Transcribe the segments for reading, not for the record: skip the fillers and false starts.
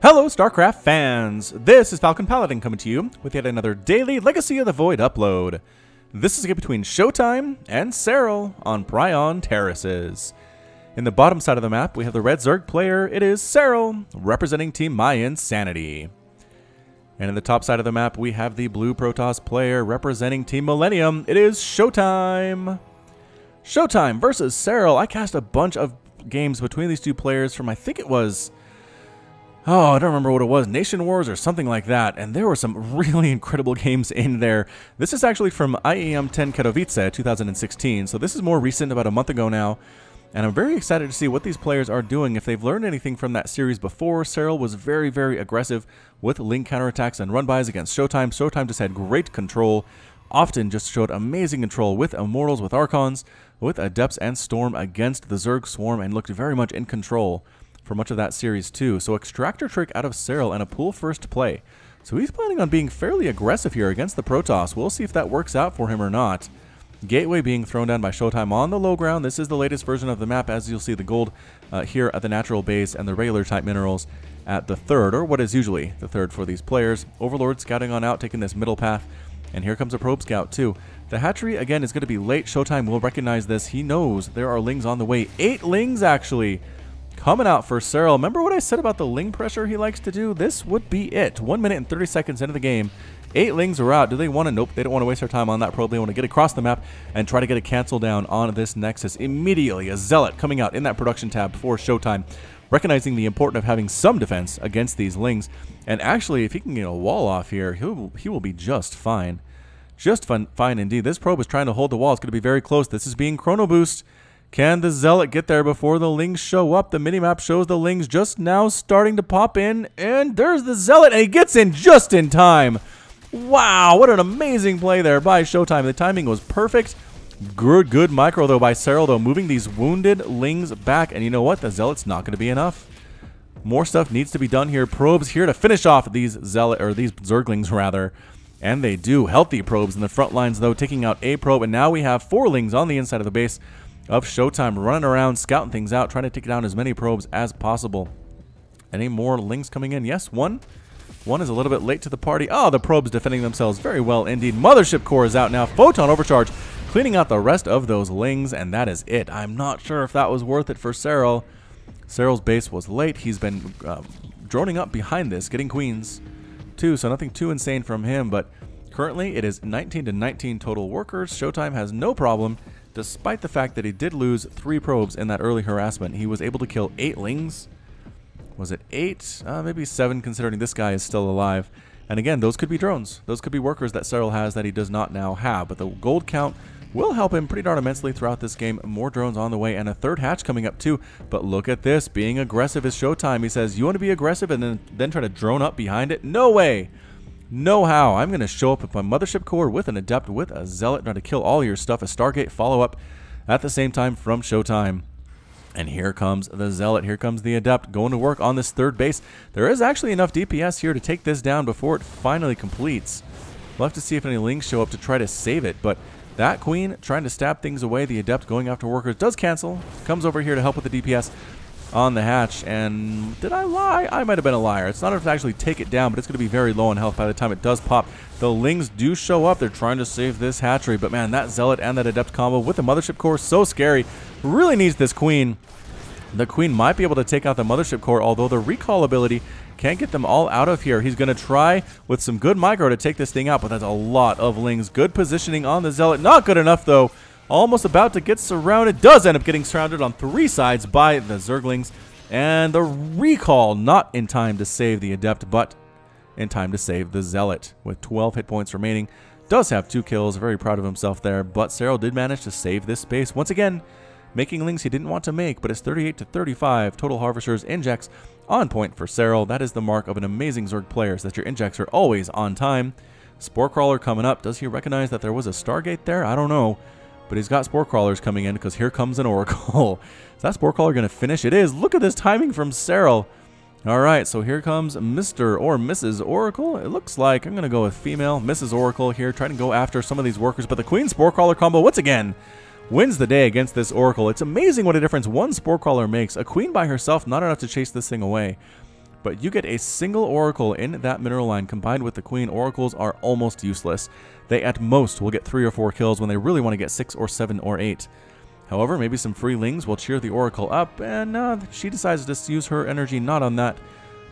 Hello StarCraft fans! This is Falcon Paladin coming to you with yet another daily Legacy of the Void upload. This is a game between ShoWTimE and Serral on Prion Terraces. In the bottom side of the map, we have the red Zerg player. It is Serral, representing Team My Insanity. And in the top side of the map, we have the blue Protoss player representing Team Millennium. It is ShoWTimE. ShoWTimE versus Serral. I cast a bunch of games between these two players from, I think it was... oh, I don't remember what it was, Nation Wars or something like that, and there were some really incredible games in there. This is actually from IEM 10 Katowice 2016, so this is more recent, about a month ago now, and I'm very excited to see what these players are doing, if they've learned anything from that series before. Serral was very, very aggressive with link counterattacks and run-bys against ShoWTimE. ShoWTimE just had great control, often just showed amazing control with Immortals, with Archons, with Adepts and Storm against the Zerg Swarm, and looked very much in control for much of that series too. So Extractor Trick out of Serral and a pool first play. So he's planning on being fairly aggressive here against the Protoss. We'll see if that works out for him or not. Gateway being thrown down by ShoWTimE on the low ground. This is the latest version of the map, as you'll see the gold here at the natural base and the regular type minerals at the third, or what is usually the third for these players. Overlord scouting on out, taking this middle path. And here comes a probe scout too. The hatchery again is going to be late. ShoWTimE will recognize this. He knows there are lings on the way. 8 lings actually coming out for Serral. Remember what I said about the ling pressure he likes to do? This would be it. 1 minute and 30 seconds into the game. 8 lings are out. Do they want to? Nope. They don't want to waste their time on that probe. They want to get across the map and try to get a cancel down on this Nexus. Immediately, a Zealot coming out in that production tab for ShoWTimE, recognizing the importance of having some defense against these lings. And actually, if he can get a wall off here, he will be just fine. Just fine indeed. This probe is trying to hold the wall. It's going to be very close. This is being chrono boost. Can the Zealot get there before the lings show up? The minimap shows the lings just now starting to pop in, and there's the Zealot, and he gets in just in time. Wow, what an amazing play there by ShoWTimE. The timing was perfect. Good micro, though, by Serral, though, moving these wounded lings back, and you know what? The Zealot's not going to be enough. More stuff needs to be done here. Probes here to finish off these these Zerglings, rather. And they do. Healthy probes in the front lines, though, taking out a probe, and now we have 4 lings on the inside of the base of ShoWTimE, running around, scouting things out, trying to take down as many probes as possible. Any more lings coming in? Yes, one. One is a little bit late to the party. Oh, the probes defending themselves very well indeed. Mothership Core is out now. Photon Overcharge cleaning out the rest of those lings, and that is it. I'm not sure if that was worth it for Serral. Serral's base was late. He's been droning up behind this, getting queens too, so nothing too insane from him, but currently it is 19 to 19 total workers. ShoWTimE has no problem. Despite the fact that he did lose 3 probes in that early harassment, he was able to kill 8 lings. Was it 8? Maybe 7, considering this guy is still alive. And again, those could be drones. Those could be workers that Serral has that he does not now have. But the gold count will help him pretty darn immensely throughout this game. More drones on the way, and a third hatch coming up too. But look at this, being aggressive is ShoWTimE. He says, you want to be aggressive and then try to drone up behind it? No way. No how. I'm going to show up with my Mothership Core, with an Adept, with a Zealot, trying to kill all your stuff. A Stargate follow-up at the same time from ShoWTimE. And here comes the Zealot. Here comes the Adept going to work on this third base. There is actually enough DPS here to take this down before it finally completes. We'll have to see if any lings show up to try to save it. But that Queen trying to stab things away. The Adept going after workers does cancel. Comes over here to help with the DPS on the hatch. And did I lie? I might have been a liar. It's not enough to actually take it down, but it's going to be very low in health by the time it does pop. The lings do show up. They're trying to save this hatchery, but man, that Zealot and that Adept combo with the Mothership Core, so scary. Really needs this Queen. The Queen might be able to take out the Mothership Core, although the recall ability can't get them all out of here. He's going to try with some good micro to take this thing out, but that's a lot of lings. Good positioning on the Zealot. Not good enough, though. Almost about to get surrounded. Does end up getting surrounded on 3 sides by the Zerglings. And the recall not in time to save the Adept, but in time to save the Zealot. With 12 hit points remaining. Does have 2 kills. Very proud of himself there. But Serral did manage to save this space. Once again, making lings he didn't want to make, but it's 38 to 35. Total Harvesters, injects on point for Serral. That is the mark of an amazing Zerg player, so that your injects are always on time. Spore Crawler coming up. Does he recognize that there was a Stargate there? I don't know. But he's got Spore Crawlers coming in because here comes an Oracle. Is that Spore Crawler going to finish? It is. Look at this timing from Serral. All right, so here comes Mr. or Mrs. Oracle. It looks like I'm going to go with female. Mrs. Oracle here trying to go after some of these workers. But the Queen Spore Crawler combo, once again, wins the day against this Oracle. It's amazing what a difference one Spore Crawler makes. A Queen by herself, not enough to chase this thing away. but you get a single oracle in that mineral line combined with the queen. Oracles are almost useless. They at most will get 3 or 4 kills when they really want to get 6 or 7 or 8. However, maybe some free lings will cheer the oracle up, and she decides to use her energy not on that,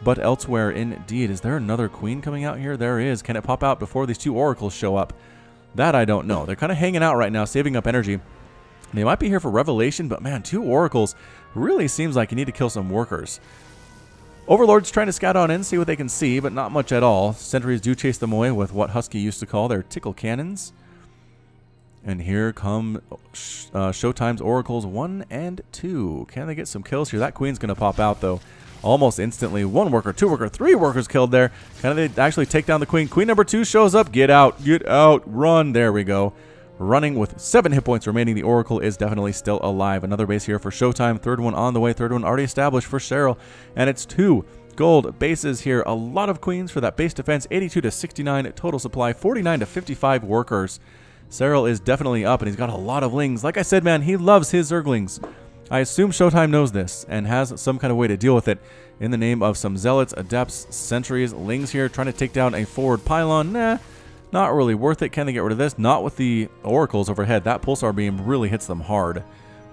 but elsewhere indeed. Is there another queen coming out here? There is. Can it pop out before these 2 oracles show up? That I don't know. They're kind of hanging out right now, saving up energy. They might be here for revelation, but man, 2 oracles really seems like you need to kill some workers. Overlord's trying to scout on in, see what they can see, but not much at all. Sentries do chase them away with what Husky used to call their tickle cannons. And here come ShoWTimE's oracles 1 and 2. Can they get some kills here? That queen's going to pop out, though, almost instantly. 1 worker, 2 worker, 3 workers killed there. Can they actually take down the queen? Queen number 2 shows up. Get out, run. There we go. Running with 7 hit points remaining. The oracle is definitely still alive. Another base here for ShoWTimE. 3rd one on the way. 3rd one already established for Serral. And it's 2 gold bases here. A lot of queens for that base defense. 82 to 69 total supply. 49 to 55 workers. Serral is definitely up, and he's got a lot of lings. Like I said, man, he loves his Zerglings. I assume ShoWTimE knows this and has some kind of way to deal with it in the name of some Zealots, Adepts, Sentries, Lings here, trying to take down a forward pylon. Nah, not really worth it. Can they get rid of this? Not with the oracles overhead. That pulsar beam really hits them hard.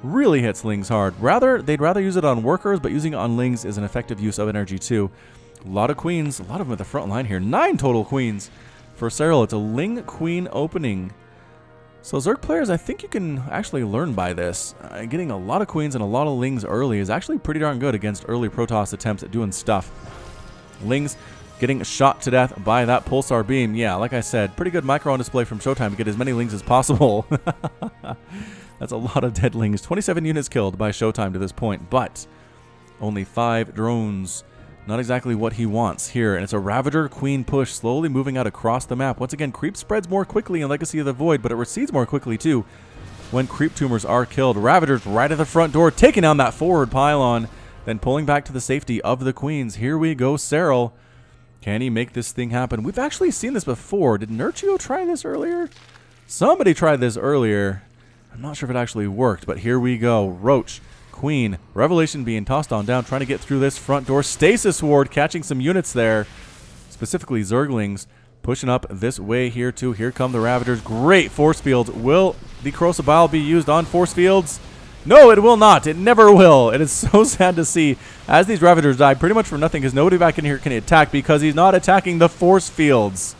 Really hits Lings hard. They'd rather use it on workers, but using it on Lings is an effective use of energy too. A lot of queens, a lot of them at the front line here. 9 total queens for Serral. It's a Ling Queen opening. So Zerg players, I think you can actually learn by this. Getting a lot of queens and a lot of lings early is actually pretty darn good against early Protoss attempts at doing stuff. Lings getting shot to death by that pulsar beam. Yeah, like I said, pretty good micro on display from ShoWTimE to get as many lings as possible. That's a lot of dead lings. 27 units killed by ShoWTimE to this point, but only 5 drones. Not exactly what he wants here, and it's a Ravager Queen push, slowly moving out across the map. Once again, creep spreads more quickly in Legacy of the Void, but it recedes more quickly too when creep tumors are killed. Ravagers right at the front door, taking down that forward pylon, then pulling back to the safety of the queens. Here we go, Serral. Can he make this thing happen? We've actually seen this before. Did Nerchio try this earlier? Somebody tried this earlier. I'm not sure if it actually worked, but here we go. Roach, Queen, Revelation being tossed on down, trying to get through this front door. Stasis Ward catching some units there, specifically Zerglings, pushing up this way here too. Here come the Ravagers. Great force fields. Will the Corrosive Bile be used on force fields? No, it will not. It never will. It is so sad to see as these Ravagers die pretty much for nothing because nobody back in here can attack because he's not attacking the force fields.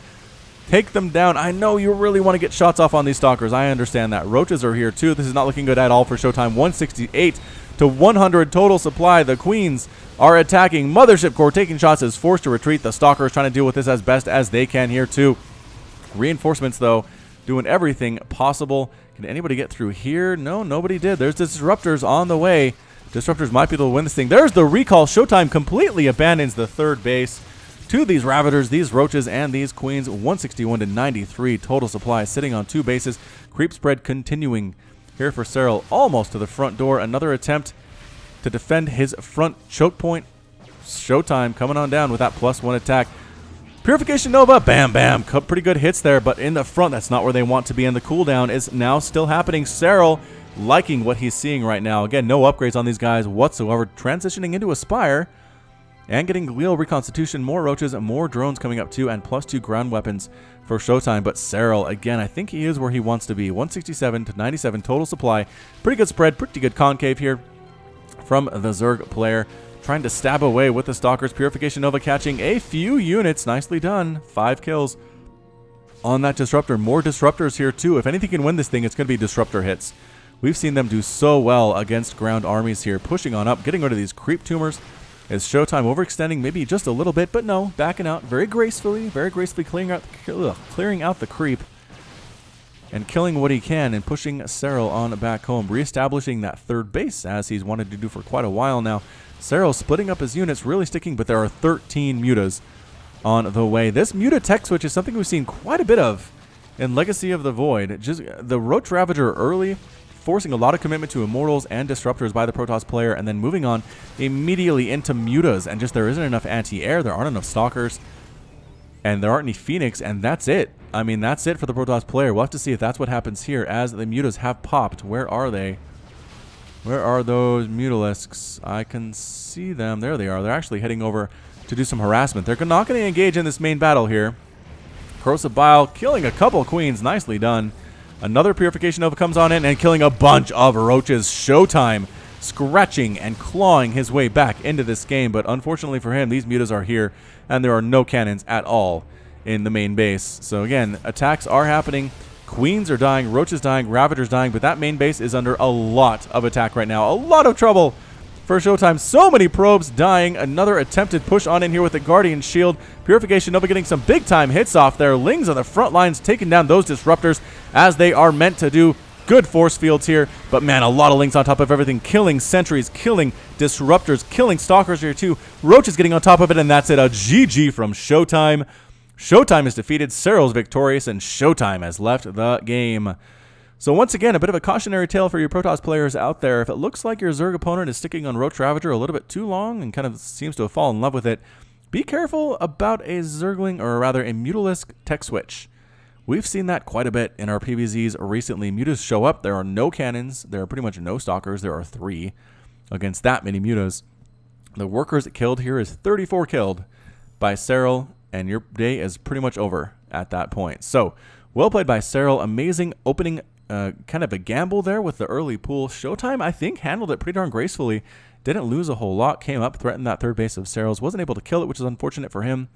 Take them down. I know you really want to get shots off on these Stalkers. I understand that. Roaches are here too. This is not looking good at all for ShoWTimE. 168 to 100 total supply. The Queens are attacking. Mothership Core taking shots is forced to retreat. The Stalkers trying to deal with this as best as they can here too. Reinforcements though doing everything possible. Can anybody get through here? No, nobody did. There's Disruptors on the way. Disruptors might be able to win this thing. There's the recall. ShoWTimE completely abandons the 3rd base to these Ravagers, these Roaches, and these Queens. 161 to 93 total supply, sitting on 2 bases. Creep spread continuing here for Serral, almost to the front door. Another attempt to defend his front choke point. ShoWTimE coming on down with that +1 attack. Purification Nova, bam, bam. Pretty good hits there, but in the front, that's not where they want to be, and the cooldown is now still happening. Serral liking what he's seeing right now. Again, no upgrades on these guys whatsoever. Transitioning into Aspire and getting Glial Reconstitution, more Roaches, more drones coming up too, and +2 ground weapons for ShoWTimE. But Serral, again, I think he is where he wants to be. 167 to 97 total supply. Pretty good spread, pretty good concave here from the Zerg player. Trying to stab away with the Stalkers. Purification Nova catching a few units. Nicely done. 5 kills on that Disruptor. More Disruptors here too. If anything can win this thing, it's going to be Disruptor hits. We've seen them do so well against ground armies here. Pushing on up, getting rid of these creep tumors. Is ShoWTimE overextending maybe just a little bit, but no, backing out very gracefully clearing out the creep and killing what he can and pushing Serral on back home, reestablishing that 3rd base as he's wanted to do for quite a while now. Serral splitting up his units, really sticking, but there are 13 mutas on the way. This muta tech switch is something we've seen quite a bit of in Legacy of the Void. Just the Roach Ravager early, forcing a lot of commitment to Immortals and Disruptors by the Protoss player, and then moving on immediately into mutas, and just there isn't enough anti-air, there aren't enough Stalkers, and there aren't any Phoenix, and that's it. I mean, that's it for the Protoss player. We'll have to see if that's what happens here as the mutas have popped. Where are they? Where are those Mutalisks? I can see them. There they are. They're actually heading over to do some harassment. They're not going to engage in this main battle here. Corrosive Bile killing a couple queens. Nicely done. Another Purification Nova comes on in and killing a bunch of roaches. ShoWTimE scratching and clawing his way back into this game. But unfortunately for him, these mutas are here and there are no cannons at all in the main base. So again, attacks are happening. Queens are dying, roaches dying, ravagers dying, but that main base is under a lot of attack right now. A lot of trouble for ShoWTimE. So many probes dying. Another attempted push on in here with the Guardian Shield. Purification Nova getting some big time hits off there. Lings on the front lines taking down those disruptors as they are meant to do. Good force fields here, but man, a lot of Lings on top of everything. Killing sentries, killing disruptors, killing stalkers here too. Roaches getting on top of it, and that's it. A GG from ShoWTimE. ShoWTimE is defeated, Serral is victorious, and ShoWTimE has left the game. So once again, a bit of a cautionary tale for you Protoss players out there. If it looks like your Zerg opponent is sticking on Roach Ravager a little bit too long and kind of seems to have fallen in love with it, be careful about a Zergling, or rather a Mutalisk tech switch. We've seen that quite a bit in our PvZs recently. Mutas show up, there are no cannons, there are pretty much no stalkers, there are 3 against that many mutas. The workers killed here is 34 killed by Serral, and your day is pretty much over at that point. So, well played by Serral. Amazing opening, kind of a gamble there with the early pool. ShoWTimE, I think, handled it pretty darn gracefully. Didn't lose a whole lot. Came up, threatened that third base of Serral's. Wasn't able to kill it, which is unfortunate for him.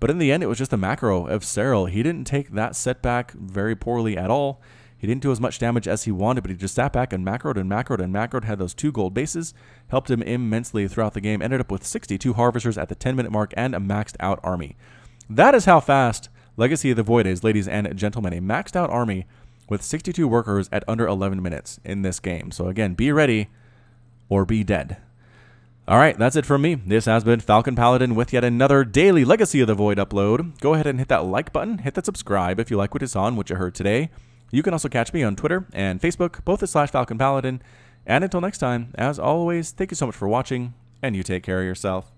But in the end, it was just a macro of Serral. He didn't take that setback very poorly at all. He didn't do as much damage as he wanted, but he just sat back and macroed and macroed and macroed, had those 2 gold bases, helped him immensely throughout the game, ended up with 62 Harvesters at the 10-minute mark and a maxed out army. That is how fast Legacy of the Void is, ladies and gentlemen. A maxed out army with 62 workers at under 11 minutes in this game. So again, be ready or be dead. Alright, that's it from me. This has been Falcon Paladin with yet another daily Legacy of the Void upload. Go ahead and hit that like button, hit that subscribe if you like what you saw and what you heard today. You can also catch me on Twitter and Facebook, both at /Falcon Paladin. And until next time, as always, thank you so much for watching, and you take care of yourself.